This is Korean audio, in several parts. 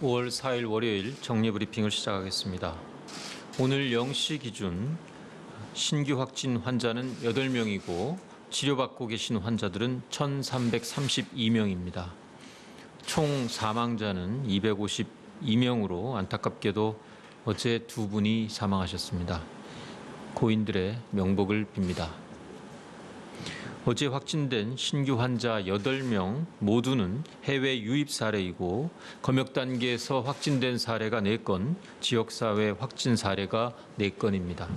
5월 4일 월요일 정례브리핑을 시작하겠습니다. 오늘 0시 기준 신규 확진 환자는 8명이고 치료받고 계신 환자들은 1,332명입니다. 총 사망자는 252명으로 안타깝게도 어제 2분이 사망하셨습니다. 고인들의 명복을 빕니다. 어제 확진된 신규 환자 8명 모두는 해외 유입 사례이고 검역 단계에서 확진된 사례가 4건, 지역사회 확진 사례가 4건입니다.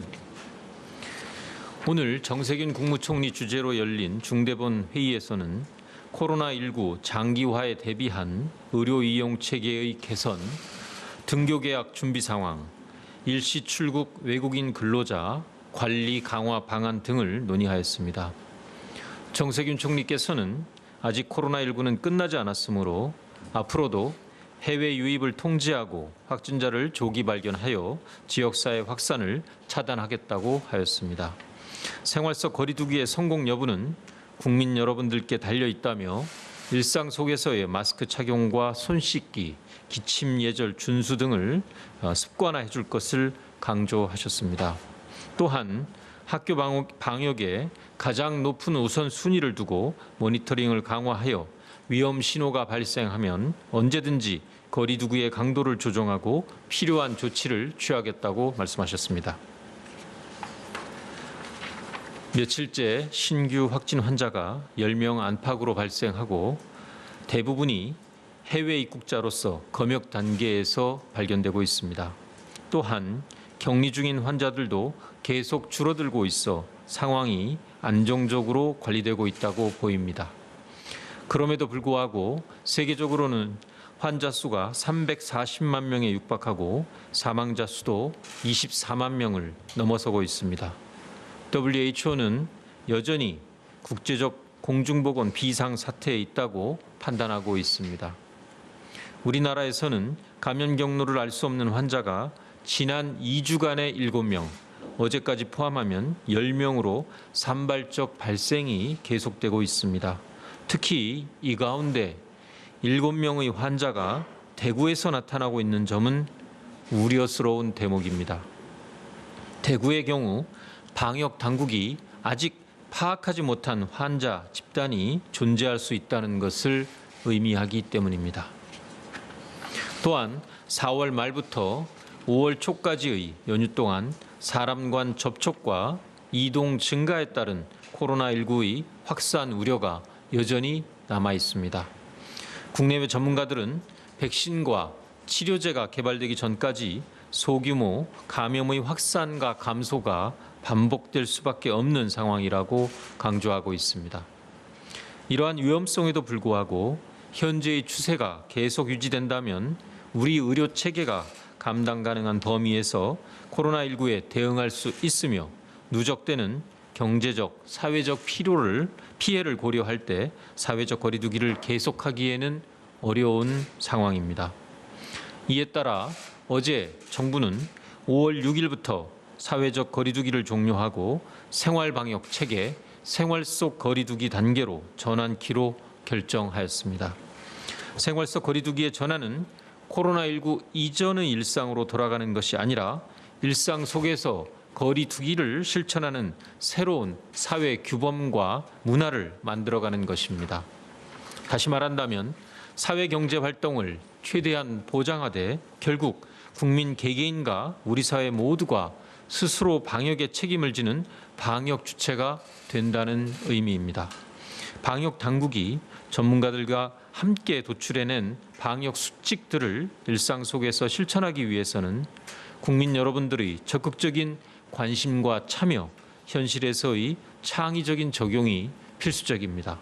오늘 정세균 국무총리 주재로 열린 중대본 회의에서는 코로나19 장기화에 대비한 의료 이용 체계의 개선, 등교계약 준비 상황, 일시 출국 외국인 근로자 관리 강화 방안 등을 논의하였습니다. 정세균 총리께서는 아직 코로나19는 끝나지 않았으므로 앞으로도 해외 유입을 통제하고 확진자를 조기 발견하여 지역사회 확산을 차단하겠다고 하였습니다. 생활 속 거리 두기의 성공 여부는 국민 여러분들께 달려 있다며 일상 속에서의 마스크 착용과 손 씻기, 기침 예절 준수 등을 습관화해 줄 것을 강조하셨습니다. 또한 학교 방역에 가장 높은 우선순위를 두고 모니터링을 강화하여 위험 신호가 발생하면 언제든지 거리 두기의 강도를 조정하고 필요한 조치를 취하겠다고 말씀하셨습니다. 며칠째 신규 확진 환자가 10명 안팎으로 발생하고 대부분이 해외 입국자로서 검역 단계에서 발견되고 있습니다. 또한 격리 중인 환자들도 계속 줄어들고 있어 상황이 안정적으로 관리되고 있다고 보입니다. 그럼에도 불구하고 세계적으로는 환자 수가 340만 명에 육박하고 사망자 수도 24만 명을 넘어서고 있습니다. WHO는 여전히 국제적 공중보건 비상사태에 있다고 판단하고 있습니다. 우리나라에서는 감염 경로를 알 수 없는 환자가 지난 2주간에 7명, 어제까지 포함하면 10명으로 산발적 발생이 계속되고 있습니다. 특히 이 가운데 7명의 환자가 대구에서 나타나고 있는 점은 우려스러운 대목입니다. 대구의 경우 방역 당국이 아직 파악하지 못한 환자 집단이 존재할 수 있다는 것을 의미하기 때문입니다. 또한 4월 말부터 5월 초까지의 연휴 동안 사람 간 접촉과 이동 증가에 따른 코로나19의 확산 우려가 여전히 남아 있습니다. 국내외 전문가들은 백신과 치료제가 개발되기 전까지 소규모 감염의 확산과 감소가 반복될 수밖에 없는 상황이라고 강조하고 있습니다. 이러한 위험성에도 불구하고 현재의 추세가 계속 유지된다면 우리 의료 체계가 감당 가능한 범위에서 코로나19에 대응할 수 있으며 누적되는 경제적, 사회적 피해를 고려할 때 사회적 거리 두기를 계속하기에는 어려운 상황입니다. 이에 따라 어제 정부는 5월 6일부터 사회적 거리 두기를 종료하고 생활 방역 체계, 생활 속 거리 두기 단계로 전환키로 결정하였습니다. 생활 속 거리 두기의 전환은 코로나19 이전의 일상으로 돌아가는 것이 아니라 일상 속에서 거리 두기를 실천하는 새로운 사회 규범과 문화를 만들어가는 것입니다. 다시 말한다면 사회 경제 활동을 최대한 보장하되 결국 국민 개개인과 우리 사회 모두가 스스로 방역에 책임을 지는 방역 주체가 된다는 의미입니다. 방역 당국이 전문가들과 함께 도출해낸 방역 수칙들을 일상 속에서 실천하기 위해서는 국민 여러분들의 적극적인 관심과 참여, 현실에서의 창의적인 적용이 필수적입니다.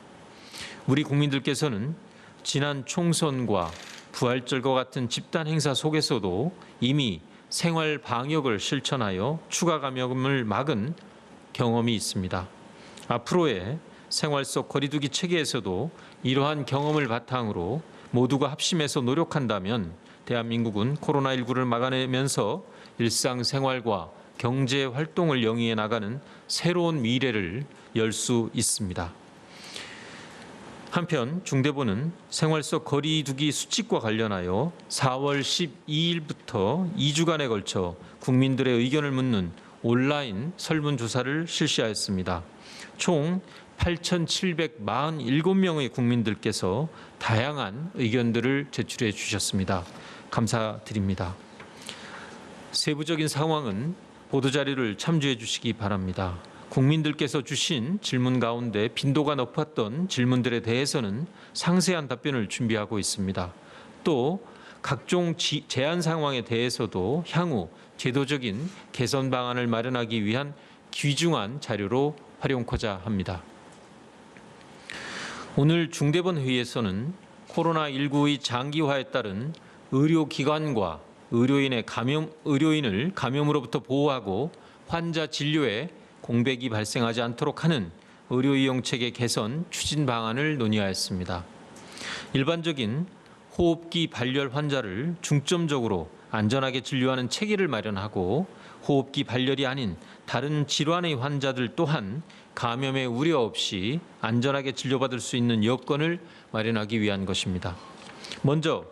우리 국민들께서는 지난 총선과 부활절과 같은 집단 행사 속에서도 이미 생활 방역을 실천하여 추가 감염을 막은 경험이 있습니다. 앞으로의 생활 속 거리두기 체계에서도 이러한 경험을 바탕으로 모두가 합심해서 노력한다면 대한민국은 코로나19를 막아내면서 일상생활과 경제 활동을 영위해 나가는 새로운 미래를 열 수 있습니다. 한편 중대본은 생활 속 거리두기 수칙과 관련하여 4월 12일부터 2주간에 걸쳐 국민들의 의견을 묻는 온라인 설문조사를 실시하였습니다. 총 8,747명의 국민들께서 다양한 의견들을 제출해 주셨습니다. 감사드립니다. 세부적인 상황은 보도자료를 참조해 주시기 바랍니다. 국민들께서 주신 질문 가운데 빈도가 높았던 질문들에 대해서는 상세한 답변을 준비하고 있습니다. 또 각종 제한 상황에 대해서도 향후 제도적인 개선 방안을 마련하기 위한 귀중한 자료로 활용코자 합니다. 오늘 중대본 회의에서는 코로나19의 장기화에 따른 의료기관과 의료인을 감염으로부터 보호하고 환자 진료에 공백이 발생하지 않도록 하는 의료 이용 체계 개선 추진 방안을 논의하였습니다. 일반적인 호흡기 발열 환자를 중점적으로 안전하게 진료하는 체계를 마련하고 호흡기 발열이 아닌 다른 질환의 환자들 또한 감염의 우려 없이 안전하게 진료받을 수 있는 여건을 마련하기 위한 것입니다. 먼저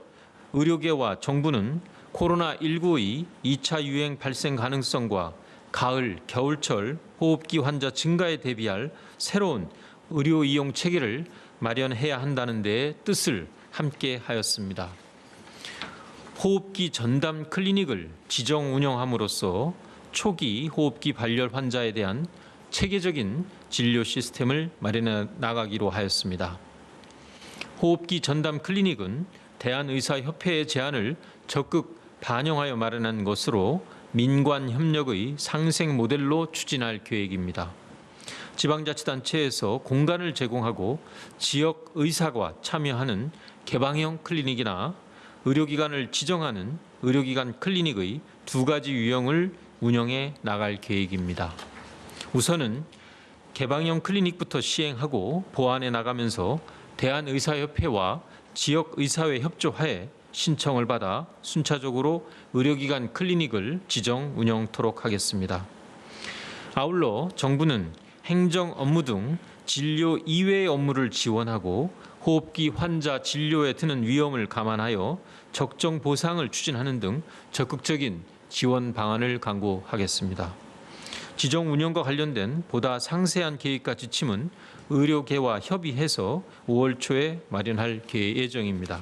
의료계와 정부는 코로나19의 2차 유행 발생 가능성과 가을, 겨울철 호흡기 환자 증가에 대비할 새로운 의료 이용 체계를 마련해야 한다는 데 뜻을 함께 하였습니다. 호흡기 전담 클리닉을 지정 운영함으로써 초기 호흡기 발열 환자에 대한 체계적인 진료 시스템을 마련해 나가기로 하였습니다. 호흡기 전담 클리닉은 대한의사협회의 제안을 적극 반영하여 마련한 것으로 민관 협력의 상생 모델로 추진할 계획입니다. 지방자치단체에서 공간을 제공하고 지역 의사가 참여하는 개방형 클리닉이나 의료기관을 지정하는 의료기관 클리닉의 두 가지 유형을 운영해 나갈 계획입니다. 우선은 개방형 클리닉부터 시행하고 보완해 나가면서 대한의사협회와 지역의사회 협조하에 신청을 받아 순차적으로 의료기관 클리닉을 지정 운영토록 하겠습니다. 아울러 정부는 행정 업무 등 진료 이외의 업무를 지원하고 호흡기 환자 진료에 드는 위험을 감안하여 적정 보상을 추진하는 등 적극적인 지원 방안을 강구하겠습니다. 지정 운영과 관련된 보다 상세한 계획과 지침은 의료계와 협의해서 5월 초에 마련할 예정입니다.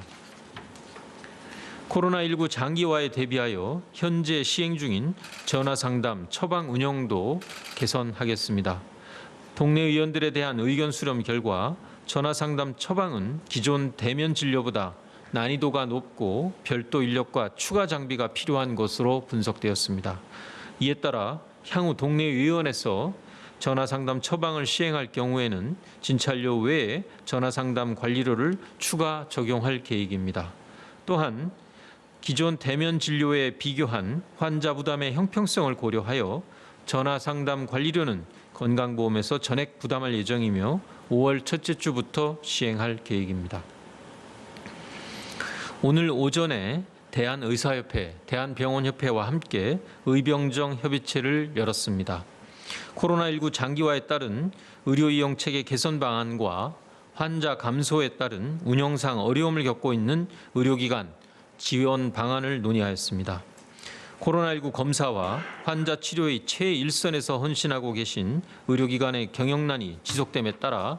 코로나19 장기화에 대비하여 현재 시행 중인 전화상담 처방 운영도 개선하겠습니다. 동네 의원들에 대한 의견 수렴 결과 전화상담 처방은 기존 대면 진료보다 난이도가 높고 별도 인력과 추가 장비가 필요한 것으로 분석되었습니다. 이에 따라 향후 동네 의원에서 전화상담 처방을 시행할 경우에는 진찰료 외에 전화상담 관리료를 추가 적용할 계획입니다. 또한 기존 대면 진료에 비교한 환자 부담의 형평성을 고려하여 전화상담 관리료는 건강보험에서 전액 부담할 예정이며 5월 첫째 주부터 시행할 계획입니다. 오늘 오전에 대한의사협회, 대한병원협회와 함께 의병정 협의체를 열었습니다. 코로나19 장기화에 따른 의료이용 체계 개선 방안과 환자 감소에 따른 운영상 어려움을 겪고 있는 의료기관 지원 방안을 논의하였습니다. 코로나19 검사와 환자 치료의 최일선에서 헌신하고 계신 의료기관의 경영난이 지속됨에 따라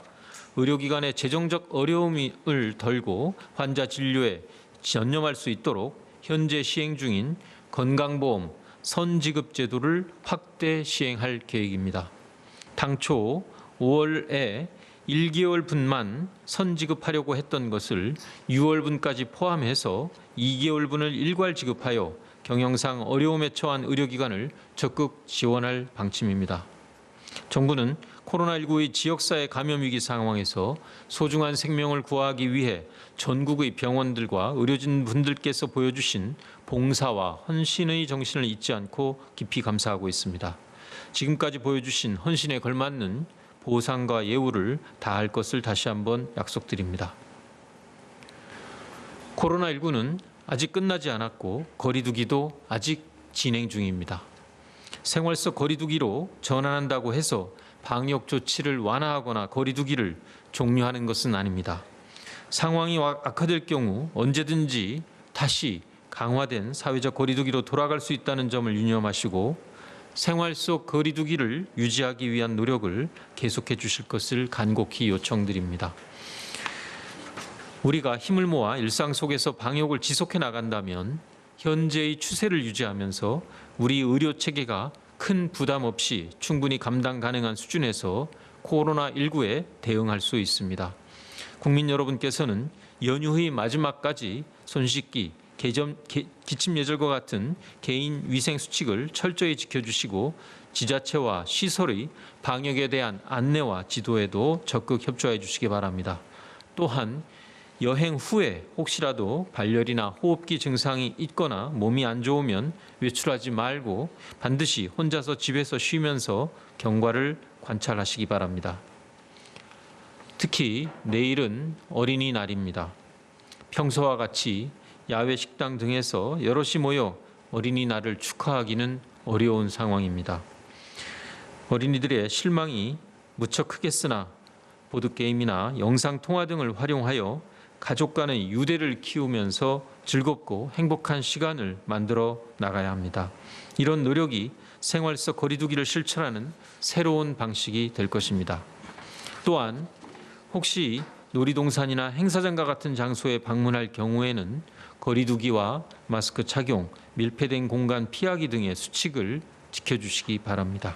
의료기관의 재정적 어려움을 덜고 환자 진료에 전념할 수 있도록 현재 시행 중인 건강보험 선지급 제도를 확대 시행할 계획입니다. 당초 5월에 1개월분만 선지급하려고 했던 것을 6월분까지 포함해서 2개월분을 일괄 지급하여 경영상 어려움에 처한 의료기관을 적극 지원할 방침입니다. 정부는 코로나19의 지역사회 감염 위기 상황에서 소중한 생명을 구하기 위해 전국의 병원들과 의료진 분들께서 보여주신 봉사와 헌신의 정신을 잊지 않고 깊이 감사하고 있습니다. 지금까지 보여주신 헌신에 걸맞는 보상과 예우를 다할 것을 다시 한번 약속드립니다. 코로나19는 아직 끝나지 않았고 거리두기도 아직 진행 중입니다. 생활 속 거리두기로 전환한다고 해서 방역 조치를 완화하거나 거리두기를 종료하는 것은 아닙니다. 상황이 악화될 경우 언제든지 다시 강화된 사회적 거리두기로 돌아갈 수 있다는 점을 유념하시고 생활 속 거리두기를 유지하기 위한 노력을 계속해 주실 것을 간곡히 요청드립니다. 우리가 힘을 모아 일상 속에서 방역을 지속해 나간다면 현재의 추세를 유지하면서 우리 의료 체계가 큰 부담 없이 충분히 감당 가능한 수준에서 코로나19에 대응할 수 있습니다. 국민 여러분께서는 연휴의 마지막까지 손 씻기, 기침 예절과 같은 개인 위생 수칙을 철저히 지켜주시고 지자체와 시설의 방역에 대한 안내와 지도에도 적극 협조해 주시기 바랍니다. 또한 여행 후에 혹시라도 발열이나 호흡기 증상이 있거나 몸이 안 좋으면 외출하지 말고 반드시 혼자서 집에서 쉬면서 경과를 관찰하시기 바랍니다. 특히 내일은 어린이날입니다. 평소와 같이 야외 식당 등에서 여럿이 모여 어린이날을 축하하기는 어려운 상황입니다. 어린이들의 실망이 무척 크겠으나 보드게임이나 영상통화 등을 활용하여 가족 간의 유대를 키우면서 즐겁고 행복한 시간을 만들어 나가야 합니다. 이런 노력이 생활 속 거리두기를 실천하는 새로운 방식이 될 것입니다. 또한 혹시 놀이동산이나 행사장과 같은 장소에 방문할 경우에는 거리두기와 마스크 착용, 밀폐된 공간 피하기 등의 수칙을 지켜주시기 바랍니다.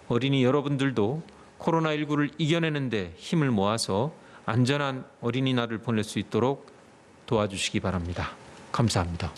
어린이 여러분들도 코로나19를 이겨내는 데 힘을 모아서 안전한 어린이날을 보낼 수 있도록 도와주시기 바랍니다. 감사합니다.